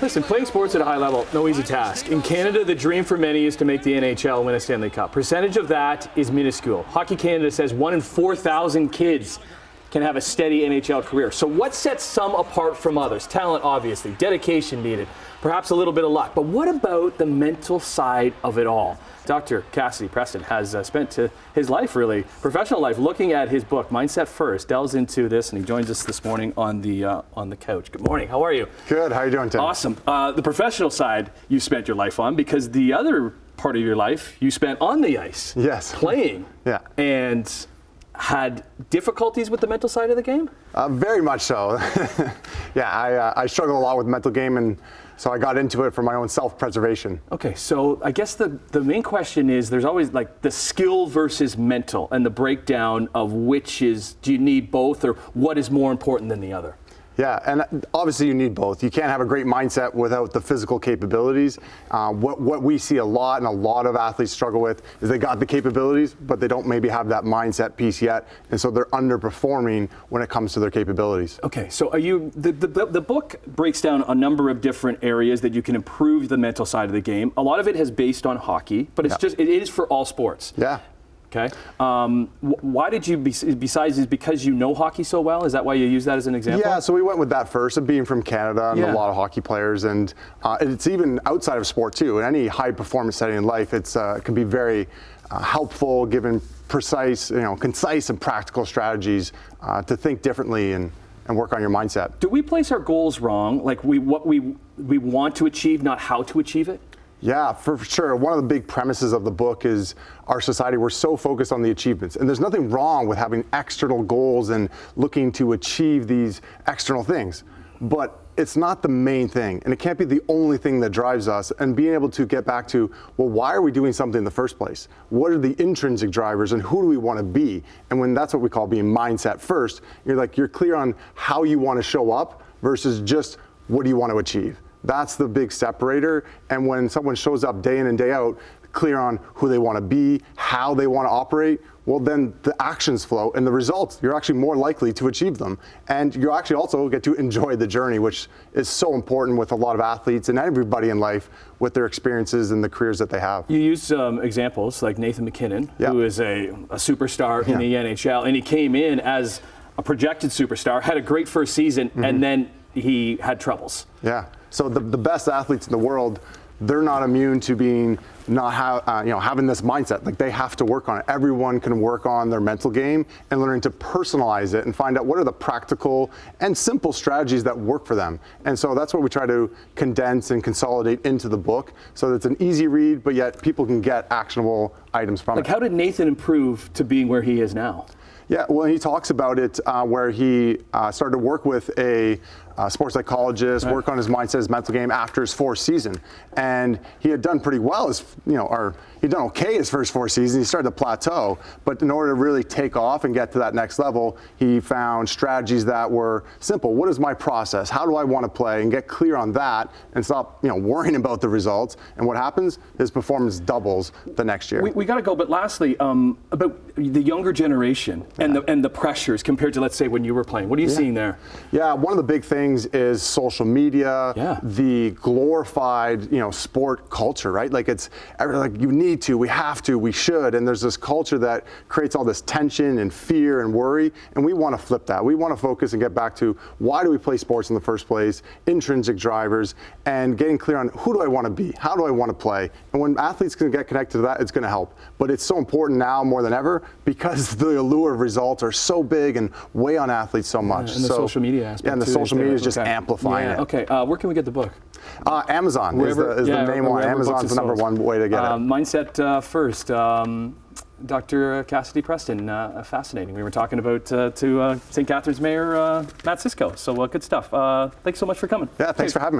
Listen, playing sports at a high level, no easy task. In Canada, the dream for many is to make the NHL win a Stanley Cup. Percentage of that is minuscule. Hockey Canada says 1 in 4,000 kids can have a steady NHL career. So what sets some apart from others? Talent, obviously. Dedication needed. Perhaps a little bit of luck. But what about the mental side of it all? Dr. Cassidy Preston has spent his life, really, professional life, looking at his book, Mindset First, delves into this, and he joins us this morning on the couch. Good morning. How are you? Good. How are you doing, Tim? Awesome. The professional side you spent your life on, because the other part of your life you spent on the ice. Yes. Playing. Yeah. And had difficulties with the mental side of the game? Very much so. Yeah, I struggle a lot with the mental game, and so I got into it for my own self-preservation. Okay, so I guess the main question is, there's always like the skill versus mental, and the breakdown of which is, do you need both, or what is more important than the other? Yeah, and obviously you need both. You can't have a great mindset without the physical capabilities. What we see a lot, and a lot of athletes struggle with, is they got the capabilities, but they don't maybe have that mindset piece yet, and so they're underperforming when it comes to their capabilities. Okay, so are you, the book breaks down a number of different areas that you can improve the mental side of the game. A lot of it has based on hockey, but it's it is for all sports. Yeah. Okay. Why did you, besides, is because you know hockey so well? Is that why you use that as an example? Yeah, so we went with that first, being from Canada and a lot of hockey players, and it's even outside of sport too. In any high performance setting in life, it can be very helpful, given precise, concise and practical strategies to think differently and work on your mindset. Do we place our goals wrong? Like what we want to achieve, not how to achieve it? Yeah, for sure. One of the big premises of the book is our society, we're so focused on the achievements. And there's nothing wrong with having external goals and looking to achieve these external things. But it's not the main thing, and it can't be the only thing that drives us. And being able to get back to, well, why are we doing something in the first place? What are the intrinsic drivers, and who do we want to be? And when that's what we call being mindset first, you're clear on how you want to show up versus just what do you want to achieve. That's the big separator. And when someone shows up day in and day out, clear on who they want to be, how they want to operate, well, then the actions flow, and the results, you're actually more likely to achieve them. And you actually also get to enjoy the journey, which is so important with a lot of athletes and everybody in life with their experiences and the careers that they have. You used examples like Nathan MacKinnon, who is a superstar in the NHL, and he came in as a projected superstar, had a great first season, and then he had troubles. Yeah. So the best athletes in the world, they're not immune to being having this mindset. Like, they have to work on it. Everyone can work on their mental game and learning to personalize it and find out what are the practical and simple strategies that work for them. And so that's what we try to condense and consolidate into the book, so that it's an easy read, but yet people can get actionable items from it. Like, how did Nathan improve to being where he is now? Yeah, well, he talks about it where he started to work with a sports psychologist, work on his mindset, his mental game after his fourth season. And he had done pretty well, he'd done okay his first 4 seasons. He started to plateau, but in order to really take off and get to that next level, he found strategies that were simple. What is my process? How do I want to play? And get clear on that and stop, worrying about the results. And what happens? His performance doubles the next year. We got to go, but lastly, about the younger generation and the pressures compared to, let's say, when you were playing. What are you seeing there? Yeah, one of the big things is social media, the glorified, sport culture, right? Like, it's like, you need to, we have to, we should, and there's this culture that creates all this tension and fear and worry, and we want to flip that. We want to focus and get back to, why do we play sports in the first place, intrinsic drivers, and getting clear on, who do I want to be, how do I want to play? And when athletes can get connected to that, it's going to help. But it's so important now more than ever, because the allure of results are so big and weigh on athletes so much. And the social media aspect. Yeah, and the social media is just amplifying it. Okay, where can we get the book? Amazon is the main one. Amazon's the number one way to get it. Mindset First. Dr. Cassidy Preston, fascinating. We were talking about to St. Catharines Mayor Matt Cisco. So good stuff. Thanks so much for coming. Yeah, thanks for having me.